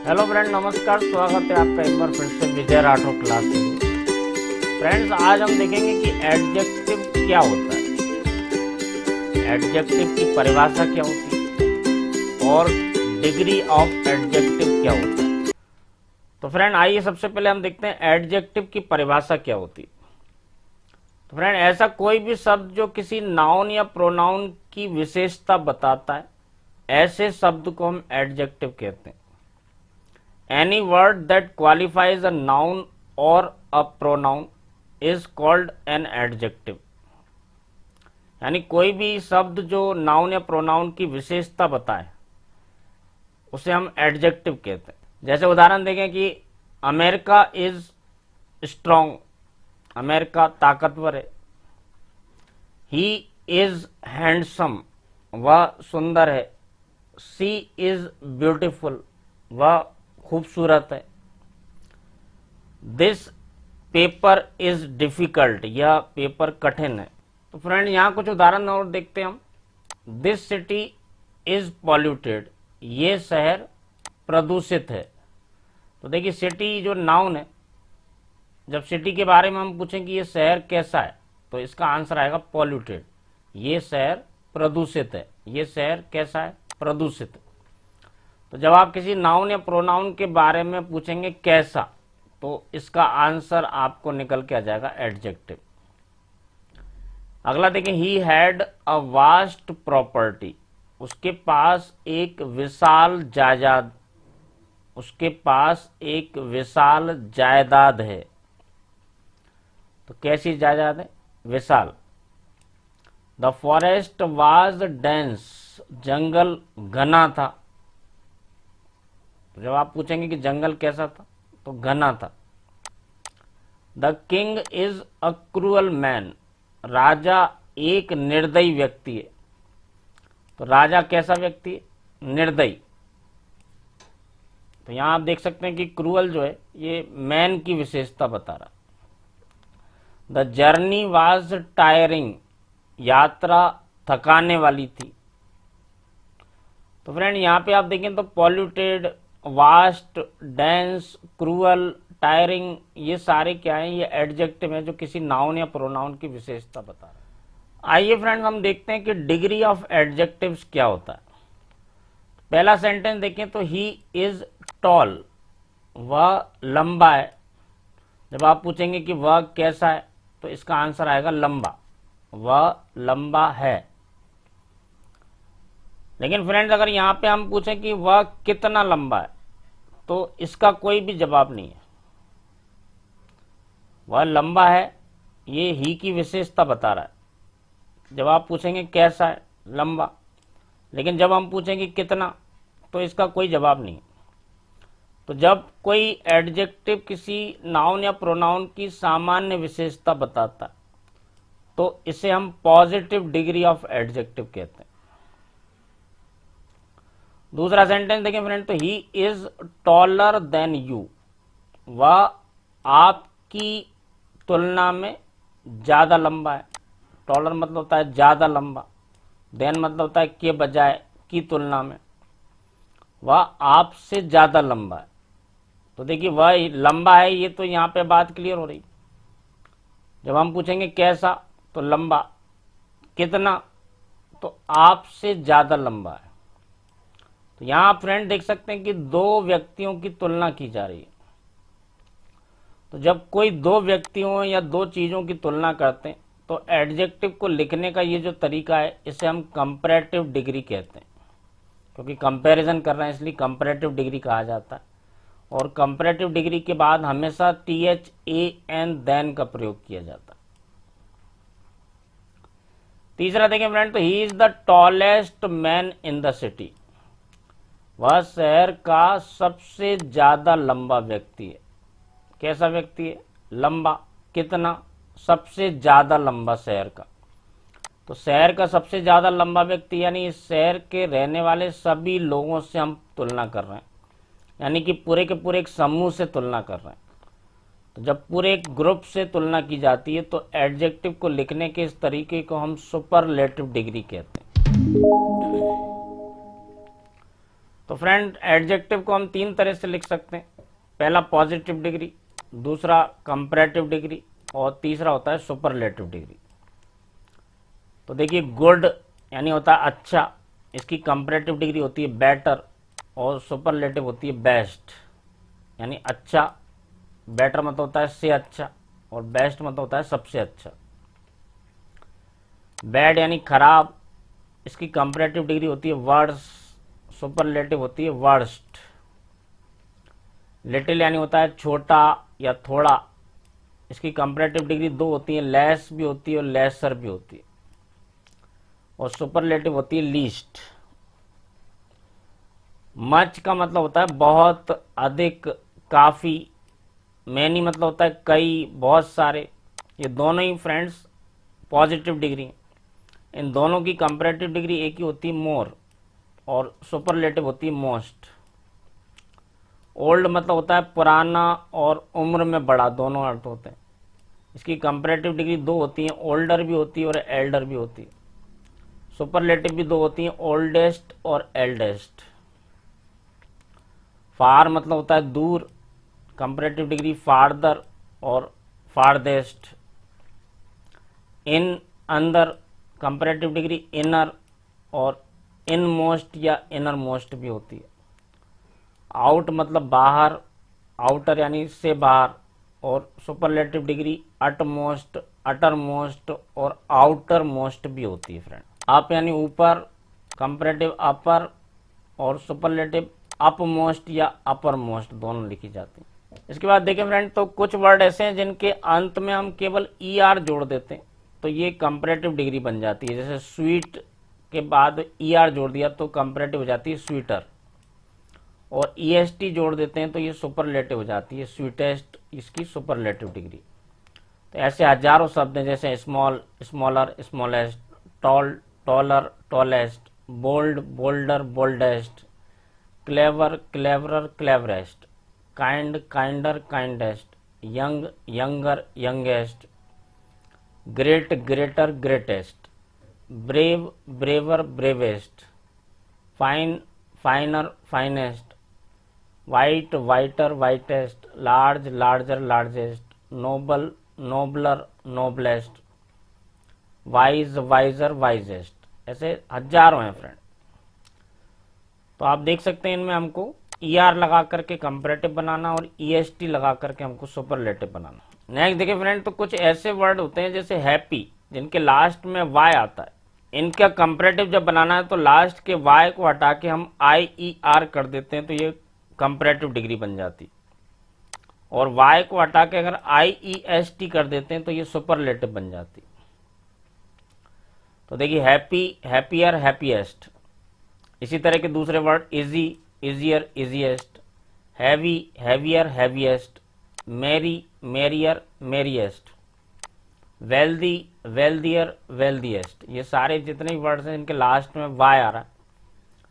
Hello friend, नमस्कार। स्वागत है आपका एक बार फिर से विजय राठौर क्लास में। फ्रेंड्स, आज हम देखेंगे कि एडजेक्टिव क्या होता है, एडजेक्टिव की परिभाषा क्या होती है और डिग्री ऑफ एडजेक्टिव क्या होता है। तो फ्रेंड, आइए सबसे पहले हम देखते हैं एडजेक्टिव की परिभाषा क्या होती है। तो फ्रेंड, ऐसा कोई भी शब्द जो किसी नाउन या प्रोनाउन की विशेषता बताता है, ऐसे शब्द को हम एडजेक्टिव कहते हैं। Any word that qualifies a noun or a pronoun is called an adjective। यानी कोई भी शब्द जो नाउन या प्रोनाउन की विशेषता बताए उसे हम एडजेक्टिव कहते हैं। जैसे उदाहरण देखें कि अमेरिका इज स्ट्रॉन्ग, अमेरिका ताकतवर है। ही इज हैंडसम, वह सुंदर है। सी इज ब्यूटीफुल, वह खूबसूरत है। दिस पेपर इज डिफिकल्ट, यह पेपर कठिन है। तो फ्रेंड, यहाँ कुछ उदाहरण और देखते हैं हम। दिस सिटी इज पॉल्यूटेड, ये शहर प्रदूषित है। तो देखिए, सिटी जो नाउन है, जब सिटी के बारे में हम पूछें कि ये शहर कैसा है, तो इसका आंसर आएगा पॉल्यूटेड। ये शहर प्रदूषित है, ये शहर कैसा है, प्रदूषित है। तो जब आप किसी नाउन या प्रोनाउन के बारे में पूछेंगे कैसा, तो इसका आंसर आपको निकल के आ जाएगा एडजेक्टिव। अगला देखें, he had a vast property, उसके पास एक विशाल जायदाद, उसके पास एक विशाल जायदाद है। तो कैसी जायदाद है, विशाल। द फॉरेस्ट वाज डेंस, जंगल घना था। तो जब आप पूछेंगे कि जंगल कैसा था, तो घना था। The king is a cruel man, राजा एक निर्दयी व्यक्ति है। तो राजा कैसा व्यक्ति है, निर्दयी। तो यहां आप देख सकते हैं कि क्रूअल जो है ये मैन की विशेषता बता रहा। द जर्नी वाज टायरिंग, यात्रा थकाने वाली थी। तो फ्रेंड, यहां पे आप देखें तो polluted, vast, dense, cruel, tiring, ये सारे क्या हैं, ये एडजेक्टिव हैं जो किसी नाउन या प्रोनाउन की विशेषता बता रहे हैं। आइए फ्रेंड्स, हम देखते हैं कि डिग्री ऑफ एडजेक्टिव्स क्या होता है। पहला सेंटेंस देखें तो ही इज टॉल, वह लंबा है। जब आप पूछेंगे कि वह कैसा है, तो इसका आंसर आएगा लंबा, वह लंबा है। लेकिन फ्रेंड्स, अगर यहां पे हम पूछें कि वह कितना लंबा है, तो इसका कोई भी जवाब नहीं है। वह लंबा है, ये ही की विशेषता बता रहा है। जब आप पूछेंगे कैसा है, लंबा। लेकिन जब हम पूछेंगे कितना, तो इसका कोई जवाब नहीं है। तो जब कोई एडजेक्टिव किसी नाउन या प्रोनाउन की सामान्य विशेषता बताता है, तो इसे हम पॉजिटिव डिग्री ऑफ एडजेक्टिव कहते हैं। दूसरा सेंटेंस देखें फ्रेंड, तो he is taller than you, वह आपकी तुलना में ज्यादा लंबा है। टॉलर मतलब होता है ज्यादा लंबा, देन मतलब होता है के बजाय, की तुलना में। वह आपसे ज्यादा लंबा है। तो देखिए, वह लंबा है, ये तो यहाँ पे बात क्लियर हो रही। जब हम पूछेंगे कैसा, तो लंबा। कितना, तो आपसे ज्यादा लंबा है। तो यहां आप फ्रेंड देख सकते हैं कि दो व्यक्तियों की तुलना की जा रही है। तो जब कोई दो व्यक्तियों या दो चीजों की तुलना करते हैं, तो एडजेक्टिव को लिखने का ये जो तरीका है, इसे हम कंपैरेटिव डिग्री कहते हैं। क्योंकि कंपैरिजन कर रहे हैं, इसलिए कंपैरेटिव डिग्री कहा जाता है। और कंपैरेटिव डिग्री के बाद हमेशा THAN देन का प्रयोग किया जाता है। तीसरा देखें फ्रेंड, तो he is the tallest man in the city, वह शहर का सबसे ज्यादा लंबा व्यक्ति है। कैसा व्यक्ति है, लंबा। कितना, सबसे ज्यादा लंबा शहर का। तो शहर का सबसे ज्यादा लंबा व्यक्ति, यानी इस शहर के रहने वाले सभी लोगों से हम तुलना कर रहे हैं, यानी कि पूरे के पूरे एक समूह से तुलना कर रहे हैं। तो जब पूरे एक ग्रुप से तुलना की जाती है, तो एडजेक्टिव को लिखने के इस तरीके को हम सुपरलेटिव डिग्री कहते हैं। तो फ्रेंड एडजेक्टिव को हम तीन तरह से लिख सकते हैं। पहला पॉजिटिव डिग्री, दूसरा कंपैरेटिव डिग्री और तीसरा होता है सुपरलेटिव डिग्री। तो देखिए गुड यानी होता है अच्छा, इसकी कंपैरेटिव डिग्री होती है बेटर और सुपरलेटिव होती है बेस्ट। यानी अच्छा, बेटर मतलब होता है से अच्छा और बेस्ट मतलब होता है सबसे अच्छा। बैड यानी खराब, इसकी कंपैरेटिव डिग्री होती है वर्स, सुपरलेटिव होती है वर्स्ट। लिटिल यानी होता है छोटा या थोड़ा, इसकी कंपैरेटिव डिग्री दो होती है, लेस भी होती है और लेसर भी होती है। और सुपरलेटिव होती है लीस्ट। मच का मतलब होता है बहुत, अधिक, काफी। मैनी मतलब होता है कई, बहुत सारे। ये दोनों ही फ्रेंड्स पॉजिटिव डिग्री हैं। इन दोनों की कंपैरेटिव डिग्री एक ही होती है मोर और सुपरलेटिव होती है मोस्ट। ओल्ड मतलब होता है पुराना और उम्र में बड़ा, दोनों अर्थ होते हैं। इसकी कंपैरेटिव डिग्री दो होती हैं, ओल्डर भी होती है और एल्डर भी होती है। सुपरलेटिव भी दो होती हैं, ओल्डेस्ट और एल्डेस्ट। फार मतलब होता है दूर, कंपैरेटिव डिग्री फार्दर और फारदेस्ट। इन अंदर, कंपैरेटिव डिग्री इनर और इन मोस्ट या इनर मोस्ट भी होती है। आउट मतलब बाहर, आउटर यानी से बाहर और सुपरलेटिव डिग्री अटमोस्ट, अटर मोस्ट और आउटर मोस्ट भी होती है फ्रेंड। अप यानी ऊपर, कंपैरेटिव अपर और सुपरलेटिव अप मोस्ट या अपर मोस्ट दोनों लिखी जाती है। इसके बाद देखें फ्रेंड, तो कुछ वर्ड ऐसे हैं जिनके अंत में हम केवल ER जोड़ देते हैं तो ये कंपैरेटिव डिग्री बन जाती है। जैसे स्वीट के बाद ER जोड़ दिया तो कंपैरेटिव हो जाती है स्वीटर, और EST जोड़ देते हैं तो ये सुपरलेटिव हो जाती है स्वीटेस्ट, इसकी सुपरलेटिव डिग्री। तो ऐसे हजारों शब्द हैं, जैसे small, smaller, smallest, tall, taller, tallest, bold, bolder, boldest, clever, cleverer, cleverest, kind, kinder, kindest, young, younger, youngest, great, greater, greatest, brave, braver, bravest, fine, finer, finest, white, whiter, whitest, large, larger, largest, noble, nobler, noblest, wise, wiser, wisest. ऐसे हजारों हैं friend. तो आप देख सकते हैं इनमें हमको ER लगा करके कंपैरेटिव बनाना और EST लगा करके हमको सुपरलेटिव बनाना। नेक्स्ट देखिए फ्रेंड, तो कुछ ऐसे वर्ड होते हैं जैसे हैप्पी, जिनके लास्ट में Y आता है। इनका कंपैरेटिव जब बनाना है तो लास्ट के Y को हटा के हम IER कर देते हैं तो ये कंपैरेटिव डिग्री बन जाती। और Y को हटा के अगर IEST कर देते हैं तो ये सुपरलेटिव बन जाती। तो देखिए हैप्पी, हैप्पियर, हैप्पीएस्ट। इसी तरह के दूसरे word easy, easier, easiest, heavy, heavier, heaviest, merry, merrier, merriest, wealthy, wealthier, wealthiest. ये सारे जितने भी वर्ड्स हैं इनके लास्ट में Y आ रहा है,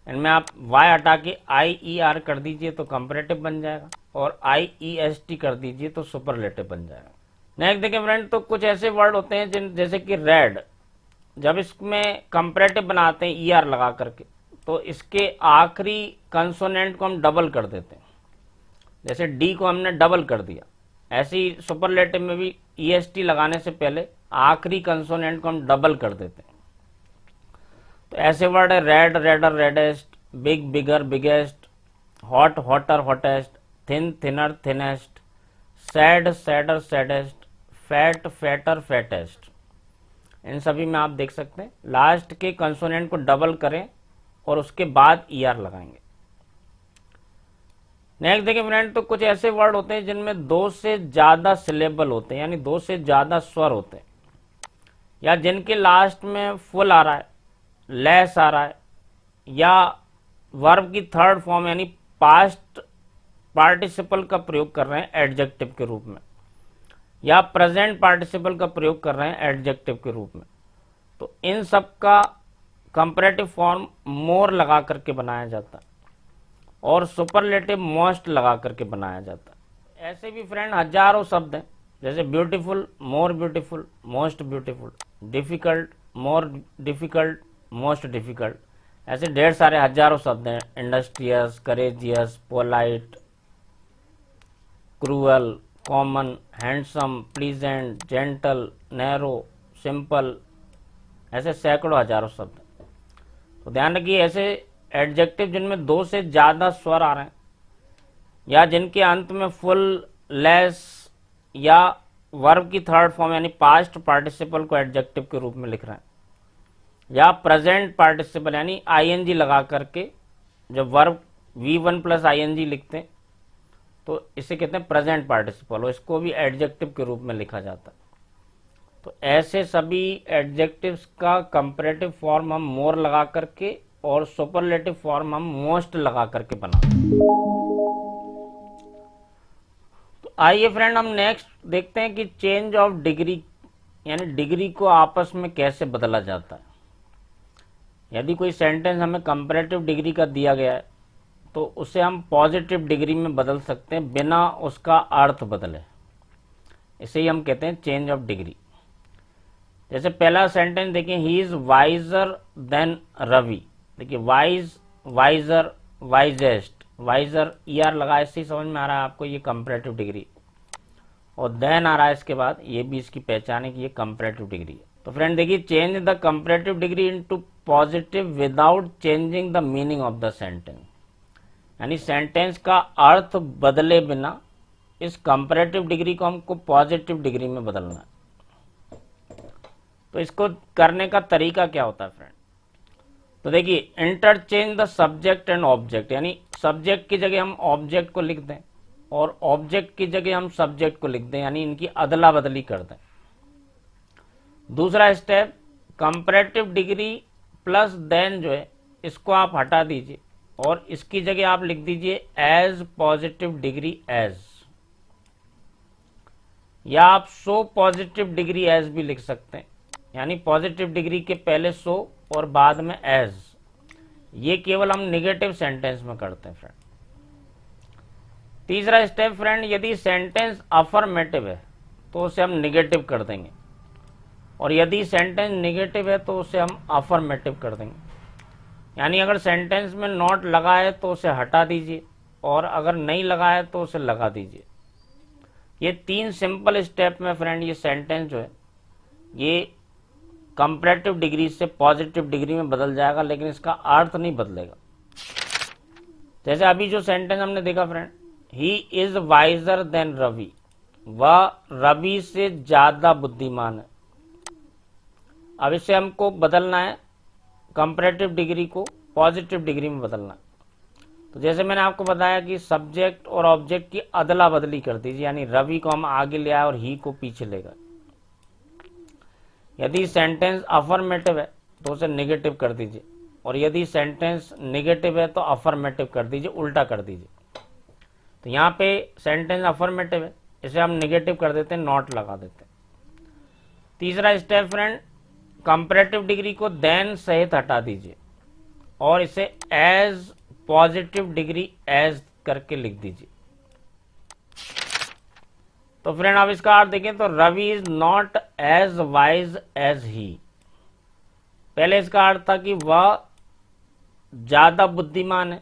इनमें आप Y हटा के IER कर दीजिए तो कंपैरेटिव बन जाएगा और IEST कर दीजिए तो सुपरलेटिव बन जाएगा। नेक्स्ट देखिए फ्रेंड, तो कुछ ऐसे वर्ड होते हैं जिन जैसे कि रेड, जब इसमें कंपैरेटिव बनाते हैं ER लगा करके तो इसके आखिरी कंसोनेंट को हम डबल कर देते हैं। जैसे D को हमने डबल कर दिया, ऐसे ही सुपरलेटिव में भी EST लगाने से पहले आखिरी कंसोनेंट को हम डबल कर देते हैं। तो ऐसे वर्ड है red, redder, reddest, big, bigger, biggest, hot, hotter, hottest, thin, thinner, thinnest, sad, sadder, saddest, fat, fatter, fattest. इन सभी में आप देख सकते हैं लास्ट के कंसोनेंट को डबल करें और उसके बाद ER लगाएंगे। नेक्स्ट देखिए फ्रेंड, तो कुछ ऐसे वर्ड होते हैं जिनमें दो से ज्यादा सिलेबल होते हैं, यानी दो से ज्यादा स्वर होते हैं, या जिनके लास्ट में फुल आ रहा है, लेस आ रहा है, या वर्ब की थर्ड फॉर्म यानी पास्ट पार्टिसिपल का प्रयोग कर रहे हैं एडजेक्टिव के रूप में, या प्रेजेंट पार्टिसिपल का प्रयोग कर रहे हैं एडजेक्टिव के रूप में। तो इन सब का कंपैरेटिव फॉर्म मोर लगा करके बनाया जाता है और सुपरलेटिव मोस्ट लगा करके बनाया जाता है। ऐसे भी फ्रेंड हजारों शब्द हैं, जैसे beautiful, more beautiful, most beautiful, difficult, more difficult, most difficult, ऐसे ढेर सारे हजारों शब्द हैं, industrious, courageous, polite, cruel, common, handsome, pleasant, gentle, narrow, simple, ऐसे सैकड़ों हजारों शब्द हैं। तो ध्यान रखिए, ऐसे एडजेक्टिव जिनमें दो से ज्यादा स्वर आ रहे हैं या जिनके अंत में फुल, लेस या वर्ब की थर्ड फॉर्म यानी पास्ट पार्टिसिपल को एडजेक्टिव के रूप में लिख रहे हैं, या प्रेजेंट पार्टिसिपल यानी आईएनजी लगा करके जब वर्ब V1 प्लस आईएनजी लिखते हैं तो इसे कहते हैं प्रेजेंट पार्टिसिपल, और इसको भी एडजेक्टिव के रूप में लिखा जाता है। तो ऐसे सभी एडजेक्टिव्स का कंपैरेटिव फॉर्म हम मोर लगा करके और सुपरलेटिव फॉर्म हम मोस्ट लगा करके बनाते हैं। तो आइए फ्रेंड, हम नेक्स्ट देखते हैं कि चेंज ऑफ डिग्री यानी डिग्री को आपस में कैसे बदला जाता है। यदि कोई सेंटेंस हमें कंपैरेटिव डिग्री का दिया गया है तो उसे हम पॉजिटिव डिग्री में बदल सकते हैं बिना उसका अर्थ बदले। इसे ही हम कहते हैं चेंज ऑफ डिग्री। जैसे पहला सेंटेंस देखिए, he is wiser than Ravi. देखिए wise, wiser, wisest, wiser ER लगा, इससे समझ में आ रहा है आपको ये कंपैरेटिव डिग्री, और देन आ रहा है इसके बाद, ये भी इसकी पहचान है कि ये कंपैरेटिव डिग्री है। तो फ्रेंड देखिए, change the comparative degree into positive without changing the meaning of the sentence, यानी सेंटेंस का अर्थ बदले बिना इस कंपैरेटिव डिग्री को हमको पॉजिटिव डिग्री में बदलना है। तो इसको करने का तरीका क्या होता है फ्रेंड? तो देखिए, interchange the subject and object, यानी सब्जेक्ट की जगह हम ऑब्जेक्ट को लिख दें और ऑब्जेक्ट की जगह हम सब्जेक्ट को लिख दें, यानी इनकी अदला बदली कर दें। दूसरा step, comparative degree plus then जो है इसको आप हटा दीजिए और इसकी जगह आप लिख दीजिए एज पॉजिटिव डिग्री एज, या आप सो पॉजिटिव डिग्री एज भी लिख सकते हैं, यानी पॉजिटिव डिग्री के पहले सो और बाद में एज। ये केवल हम निगेटिव सेंटेंस में करते हैं फ्रेंड। तीसरा स्टेप फ्रेंड, यदि सेंटेंस अफर्मेटिव है तो उसे हम निगेटिव कर देंगे, और यदि सेंटेंस निगेटिव है तो उसे हम अफर्मेटिव कर देंगे। यानी अगर सेंटेंस में नॉट लगा है तो उसे हटा दीजिए, और अगर नहीं लगा है तो उसे लगा दीजिए। ये 3 सिंपल स्टेप में फ्रेंड ये सेंटेंस जो है ये कंपैरेटिव डिग्री से पॉजिटिव डिग्री में बदल जाएगा, लेकिन इसका अर्थ नहीं बदलेगा। जैसे अभी जो सेंटेंस हमने देखा friend, he is wiser than Ravi, वह रवि से ज्यादा बुद्धिमान है। अब इसे हमको बदलना है, कंपैरेटिव डिग्री को पॉजिटिव डिग्री में बदलना है। तो जैसे मैंने आपको बताया कि सब्जेक्ट और ऑब्जेक्ट की अदला बदली कर दीजिए, यानी रवि को हम आगे ले आए और ही को पीछे ले गए। यदि सेंटेंस अफर्मेटिव है तो उसे नेगेटिव कर दीजिए, और यदि सेंटेंस नेगेटिव है तो अफर्मेटिव कर दीजिए, उल्टा कर दीजिए। तो यहाँ पे सेंटेंस अफर्मेटिव है, इसे हम नेगेटिव कर देते हैं, नॉट लगा देते हैं। तीसरा स्टेप फ्रेंड, कंपैरेटिव डिग्री को देन सहित हटा दीजिए और इसे एज पॉजिटिव डिग्री एज करके लिख दीजिए। तो फ्रेंड अब इसका अर्थ देखें तो Ravi is not as wise as he. पहले इसका अर्थ था कि वह ज्यादा बुद्धिमान है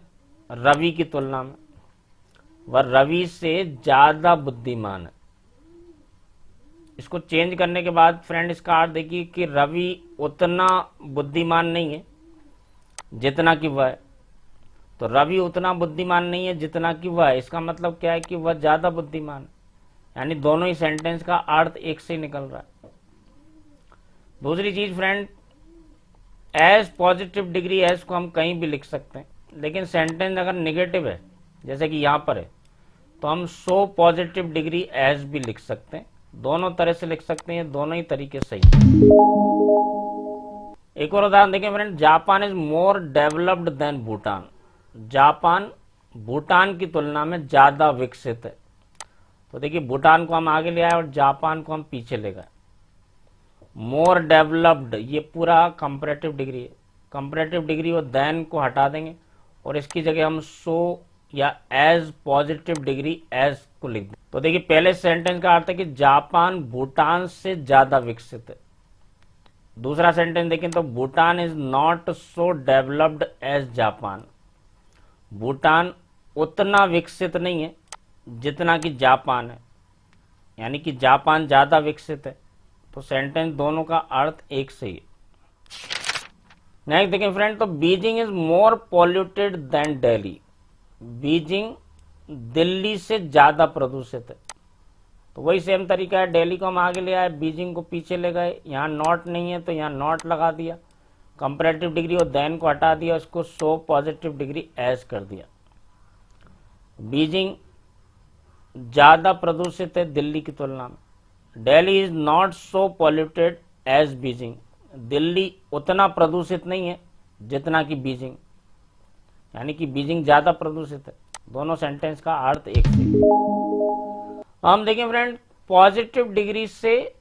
रवि की तुलना में, वह रवि से ज्यादा बुद्धिमान है। इसको चेंज करने के बाद फ्रेंड इसका अर्थ देखिए कि रवि उतना बुद्धिमान नहीं है जितना कि वह है। तो रवि उतना बुद्धिमान नहीं है जितना कि वह है, इसका मतलब क्या है कि वह ज्यादा बुद्धिमान है, यानी दोनों ही सेंटेंस का अर्थ एक से निकल रहा है। दूसरी चीज friend, as positive degree as को हम कहीं भी लिख सकते हैं, लेकिन सेंटेंस अगर निगेटिव है जैसे कि यहां पर है तो हम सो पॉजिटिव डिग्री एज भी लिख सकते हैं। दोनों तरह से लिख सकते हैं, दोनों ही तरीके सही। एक और उदाहरण देखें friend, Japan is more developed than Bhutan. Japan Bhutan की तुलना में ज्यादा विकसित है। तो देखिए भूटान को हम आगे ले आए और जापान को हम पीछे ले गए। मोर डेवलप्ड ये पूरा कंपैरेटिव डिग्री है, कंपैरेटिव डिग्री और देन को हटा देंगे और इसकी जगह हम सो या एज पॉजिटिव डिग्री एज को लिख दें। तो देखिए पहले सेंटेंस का अर्थ है कि जापान भूटान से ज्यादा विकसित है, दूसरा सेंटेंस देखें तो Bhutan is not so developed as Japan. Bhutan उतना विकसित नहीं है जितना कि जापान है, यानी कि जापान ज़्यादा विकसित है। तो सेंटेंस दोनों का अर्थ एक से ही है। नेक्स्ट देखें फ्रेंड, तो Beijing is more polluted then Delhi. Beijing Delhi से ज़्यादा प्रदूषित है। तो वही सेम तरीका है, दिल्ली को हम आगे ले आए, बीजिंग को पीछे ले गए। यहाँ नॉट नहीं है तो यहाँ नॉट लगा दिया, कंपैरेटिव डिग्री और देन को हटा दिया, उसको सो पॉजिटिव डिग्री एज कर दिया। बीजिंग ज़्यादा प्रदूषित है दिल्ली की तुलना में। Delhi is not so polluted as Beijing. Delhi उतना प्रदूषित नहीं है जितना कि बीजिंग, यानी कि बीजिंग ज़्यादा प्रदूषित है। दोनों सेंटेंस का अर्थ एक से। हम देखें फ्रेंड, पॉजिटिव डिग्री से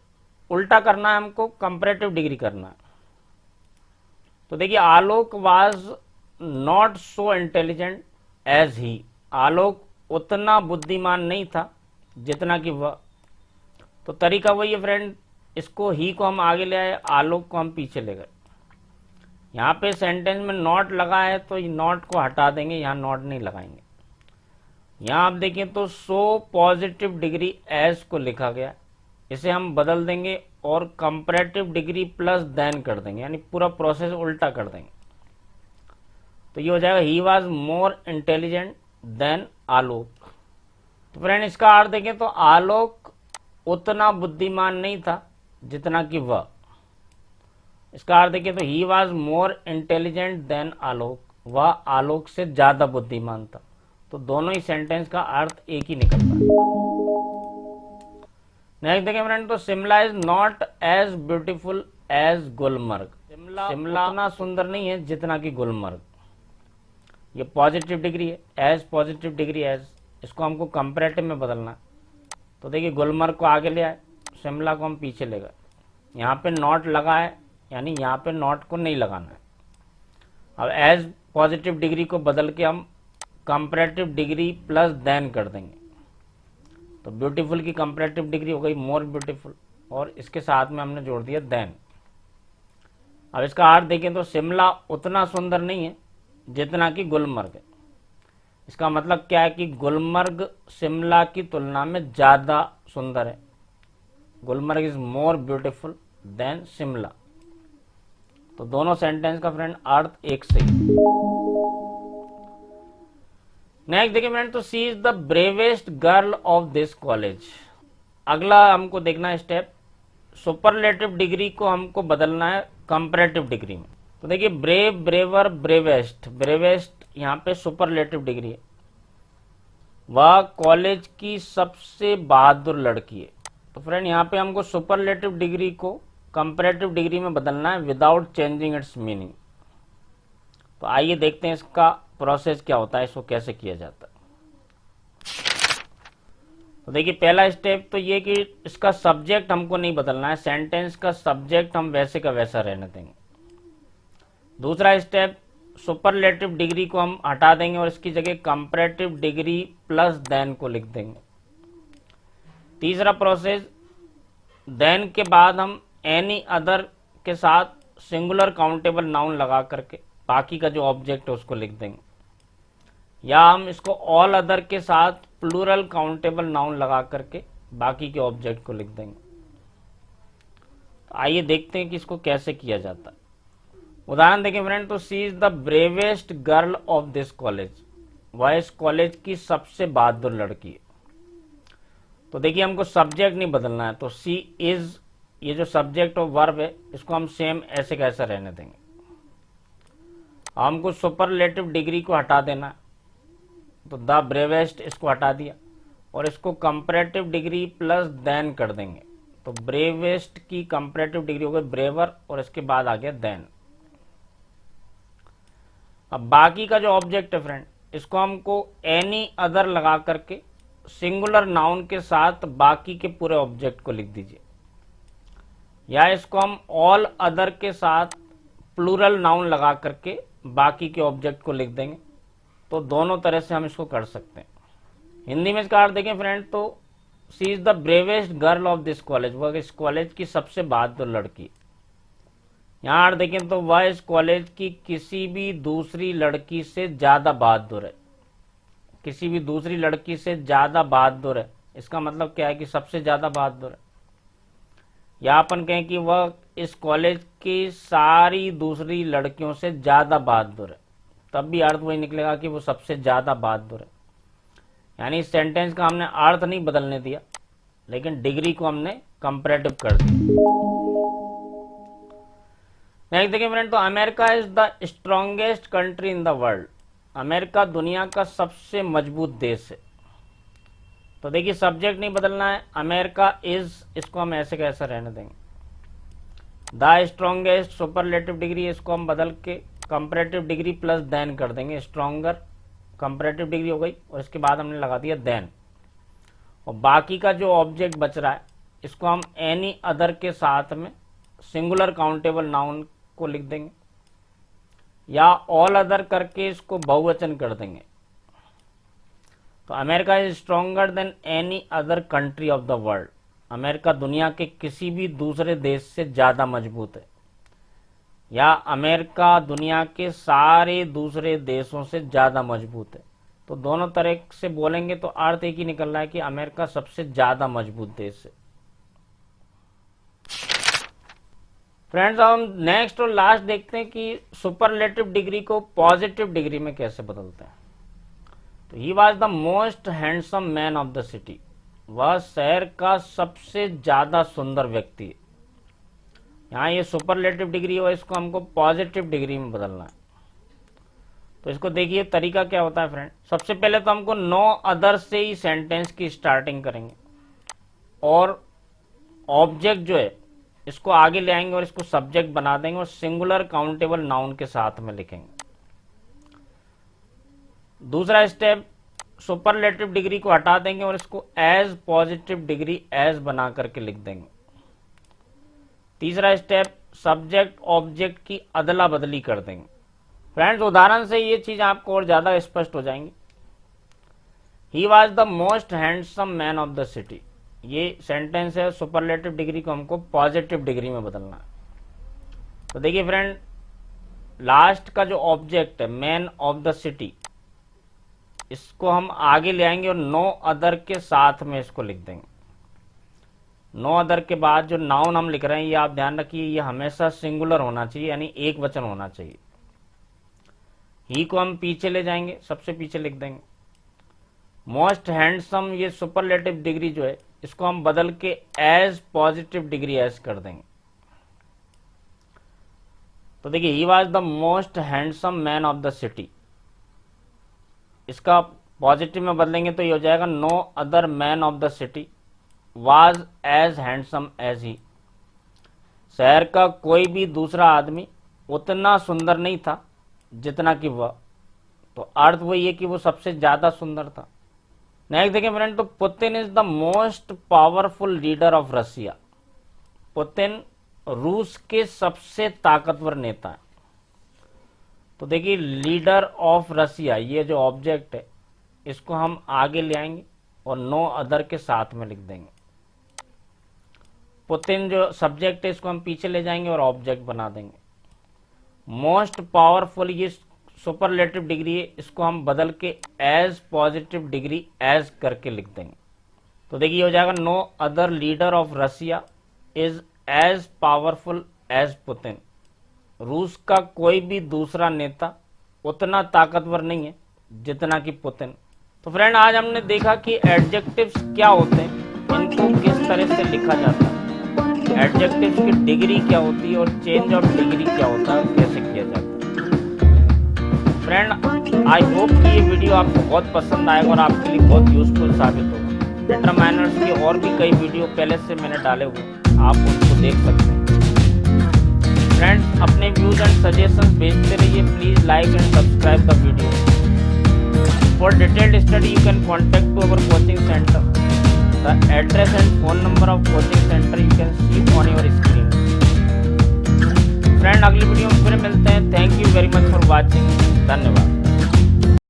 उल्टा करना है हमको, कंपैरेटिव डिग्री करना है। तो देखिए, Alok was not so intelligent as he. Alok उतना बुद्धिमान नहीं था जितना कि वह। तो तरीका वही है फ्रेंड, इसको ही को हम आगे ले आए, आलोक को हम पीछे ले गए। यहाँ पे सेंटेंस में नॉट लगा है तो नॉट को हटा देंगे, यहाँ नॉट नहीं लगाएंगे। यहाँ आप देखें तो सो पॉजिटिव डिग्री एज को लिखा गया, इसे हम बदल देंगे और कंपैरेटिव डिग्री प्लस देन कर देंगे, यानी पूरा प्रोसेस उल्टा कर देंगे। तो ये हो जाएगा he was more intelligent than Alok. तो फ्रेंड इसका अर्थ देखें तो आलोक उतना बुद्धिमान नहीं था जितना कि वह। इसका अर्थ देखें तो he was more intelligent than Alok, वह आलोक से ज्यादा बुद्धिमान था। तो दोनों ही सेंटेंस का अर्थ एक ही निकलता है। नेक्स्ट देखें फ्रेंड, तो Shimla is not as beautiful as Gulmarg. Shimla उतना सुंदर नहीं है जितना कि गुलमर्ग। ये पॉजिटिव डिग्री है, एज पॉजिटिव डिग्री एज, इसको हमको कंपैरेटिव में बदलना है। तो देखिए, गुलमर्ग को आगे ले आए, शिमला को हम पीछे ले गए। यहाँ पे नॉट लगा है, यानी यहाँ पे नॉट को नहीं लगाना है। अब एज पॉजिटिव डिग्री को बदल के हम कंपैरेटिव डिग्री प्लस देन कर देंगे। तो ब्यूटीफुल की कंपैरेटिव डिग्री हो गई मोर ब्यूटीफुल, और इसके साथ में हमने जोड़ दिया देन। अब इसका अर्थ देखें तो शिमला उतना सुंदर नहीं है जितना कि गुलमर्ग है। इसका मतलब क्या है कि गुलमर्ग शिमला की तुलना में ज़्यादा सुंदर है। Gulmarg is more beautiful then Shimla. तो दोनों सेंटेंस का फ्रेंड अर्थ एक से ही। नेक्स्ट देखिए फ्रेंड, तो she is the bravest girl of this college. अगला हमको देखना है स्टेप, सुपरलेटिव डिग्री को हमको बदलना है कंपैरेटिव डिग्री में। तो देखिए, ब्रेव, ब्रेवर, ब्रेवेस्ट। ब्रेवेस्ट यहाँ पे सुपरलेटिव डिग्री है, वह कॉलेज की सबसे बहादुर लड़की है। तो फ्रेंड यहाँ पे हमको सुपरलेटिव डिग्री को कंपैरेटिव डिग्री में बदलना है विदाउट चेंजिंग इट्स मीनिंग। तो आइए देखते हैं इसका प्रोसेस क्या होता है, इसको कैसे किया जाता है। तो देखिए, पहला स्टेप तो ये कि इसका सब्जेक्ट हमको नहीं बदलना है, सेंटेंस का सब्जेक्ट हम वैसे का वैसा रहने देंगे। दूसरा स्टेप, सुपरलेटिव डिग्री को हम हटा देंगे और इसकी जगह कंपैरेटिव डिग्री प्लस देन को लिख देंगे। तीसरा प्रोसेस, देन के बाद हम एनी अदर के साथ सिंगुलर काउंटेबल नाउन लगा करके बाकी का जो ऑब्जेक्ट है उसको लिख देंगे, या हम इसको ऑल अदर के साथ प्लूरल काउंटेबल नाउन लगा करके बाकी के ऑब्जेक्ट को लिख देंगे। तो आइए देखते हैं कि इसको कैसे किया जाता है। उदाहरण देखें फ्रेंड, तो she is the bravest girl of this college. वह इस कॉलेज की सबसे बहादुर लड़की है। तो देखिए, हमको सब्जेक्ट नहीं बदलना है, तो सी इज, ये जो सब्जेक्ट और वर्ब है इसको हम सेम ऐसे कैसे रहने देंगे। हमको सुपरलेटिव डिग्री को हटा देना है, तो द ब्रेवेस्ट इसको हटा दिया और इसको कंपैरेटिव डिग्री प्लस देन कर देंगे। तो ब्रेवेस्ट की कंपैरेटिव डिग्री हो गई ब्रेवर और इसके बाद आ गया देन। अब बाकी का जो ऑब्जेक्ट है फ्रेंड, इसको हमको एनी अदर लगा करके सिंगुलर नाउन के साथ बाकी के पूरे ऑब्जेक्ट को लिख दीजिए, या इसको हम ऑल अदर के साथ प्लूरल नाउन लगा करके बाकी के ऑब्जेक्ट को लिख देंगे। तो दोनों तरह से हम इसको कर सकते हैं। हिंदी में इसका अर्थ देखें फ्रेंड, तो she is the bravest girl of this college. वह इस कॉलेज की सबसे बहादुर लड़की। यहाँ देखें तो वह इस कॉलेज की किसी भी दूसरी लड़की से ज्यादा बहादुर है। किसी भी दूसरी लड़की से ज्यादा बहादुर है, इसका मतलब क्या है कि सबसे ज्यादा बहादुर है। या अपन कहें कि वह इस कॉलेज की सारी दूसरी लड़कियों से ज्यादा बहादुर है, तब भी अर्थ वही निकलेगा कि वो सबसे ज्यादा बहादुर है। यानी इस सेंटेंस का हमने अर्थ नहीं बदलने दिया, लेकिन डिग्री को हमने कंपैरेटिव कर दिया। नेक्स्ट देखिए फ्रेंड, तो America is the strongest country in the world. America दुनिया का सबसे मजबूत देश है। तो देखिए सब्जेक्ट नहीं बदलना है, अमेरिका इज, इसको हम ऐसे कैसे रहने देंगे। द स्ट्रॉन्गेस्ट सुपरलेटिव डिग्री, इसको हम बदल के कंपैरेटिव डिग्री प्लस देन कर देंगे। स्ट्रॉन्गर कंपैरेटिव डिग्री हो गई और इसके बाद हमने लगा दिया देन। और बाकी का जो ऑब्जेक्ट बच रहा है इसको हम एनी अदर के साथ में सिंगुलर काउंटेबल नाउन को लिख देंगे, या ऑल अदर करके इसको बहुवचन कर देंगे। तो America is stronger than any other country of the world. America दुनिया के किसी भी दूसरे देश से ज्यादा मजबूत है, या अमेरिका दुनिया के सारे दूसरे देशों से ज्यादा मजबूत है। तो दोनों तरह से बोलेंगे तो अर्थ एक ही निकल रहा है कि अमेरिका सबसे ज्यादा मजबूत देश है। फ्रेंड्स, अब हम नेक्स्ट और लास्ट देखते हैं कि सुपरलेटिव डिग्री को पॉजिटिव डिग्री में कैसे बदलते हैं। तो he was the most handsome man of the city. वह शहर का सबसे ज्यादा सुंदर व्यक्ति है। यहाँ ये सुपरलेटिव डिग्री हो, इसको हमको पॉजिटिव डिग्री में बदलना है। तो इसको देखिए तरीका क्या होता है फ्रेंड। सबसे पहले तो हमको नो अदर से ही सेंटेंस की स्टार्टिंग करेंगे और ऑब्जेक्ट जो है इसको आगे ले आएंगे और इसको सब्जेक्ट बना देंगे और सिंगुलर काउंटेबल नाउन के साथ में लिखेंगे। दूसरा स्टेप, सुपरलेटिव डिग्री को हटा देंगे और इसको एज पॉजिटिव डिग्री एज बना करके लिख देंगे। तीसरा स्टेप, सब्जेक्ट ऑब्जेक्ट की अदला बदली कर देंगे। फ्रेंड्स, उदाहरण से ये चीज आपको और ज्यादा स्पष्ट हो जाएंगी। ही was the most handsome man of the city, ये सेंटेंस है, सुपरलेटिव डिग्री को हमको पॉजिटिव डिग्री में बदलना है। तो देखिए फ्रेंड, लास्ट का जो ऑब्जेक्ट है मैन ऑफ द सिटी, इसको हम आगे ले आएंगे और नो अदर के साथ में इसको लिख देंगे। नो अदर के बाद जो नाउन हम लिख रहे हैं ये आप ध्यान रखिए, ये हमेशा सिंगुलर होना चाहिए, यानी एक वचन होना चाहिए। ही को हम पीछे ले जाएंगे, सबसे पीछे लिख देंगे। मोस्ट हैंडसम, ये सुपरलेटिव डिग्री जो है इसको हम बदल के एज पॉजिटिव डिग्री एज कर देंगे। तो देखिए, he was the most handsome man of the city, इसका पॉजिटिव में बदलेंगे तो ये हो जाएगा no other man of the city was as handsome as he. शहर का कोई भी दूसरा आदमी उतना सुंदर नहीं था जितना कि वह। तो अर्थ वही है कि वो सबसे ज्यादा सुंदर था। नेक्स्ट देखें फ्रेंड, तो Putin is the most powerful leader of Russia. Putin रूस के सबसे ताकतवर नेता है। तो देखिए, लीडर ऑफ रशिया, ये जो ऑब्जेक्ट है इसको हम आगे ले आएंगे और नो अदर के साथ में लिख देंगे। पुतिन जो सब्जेक्ट है इसको हम पीछे ले जाएंगे और ऑब्जेक्ट बना देंगे। मोस्ट पावरफुल, ये सुपरलेटिव डिग्री है, इसको हम बदल के एज पॉजिटिव डिग्री एज करके लिख देंगे। तो देखिए हो जाएगा no other leader of Russia is as powerful as Putin. रूस का कोई भी दूसरा नेता उतना ताकतवर नहीं है जितना कि पुतिन। तो फ्रेंड, आज हमने देखा कि एडजेक्टिव्स क्या होते हैं, इनको किस तरह से लिखा जाता है, एडजेक्टिव्स की डिग्री क्या होती है और चेंज ऑफ डिग्री क्या होता है, कैसे किया जाता है। फ्रेंड, आई होप कि ये वीडियो आपको बहुत पसंद आएगा और आपके लिए बहुत यूजफुल साबित होगा। डिटरमाइनर्स के और भी कई वीडियो पहले से मैंने डाले हुए, आप उनको देख सकते हैं। फ्रेंड्स, अपने व्यूज एंड सजेशंस भेजते रहिए। Please like and subscribe the video. For detailed study you can contact to our coaching centre. The address and phone number of coaching centre you can see on your screen. Friend, अगली video में फिर मिलते हैं। Thank you very much for watching. धन्यवाद।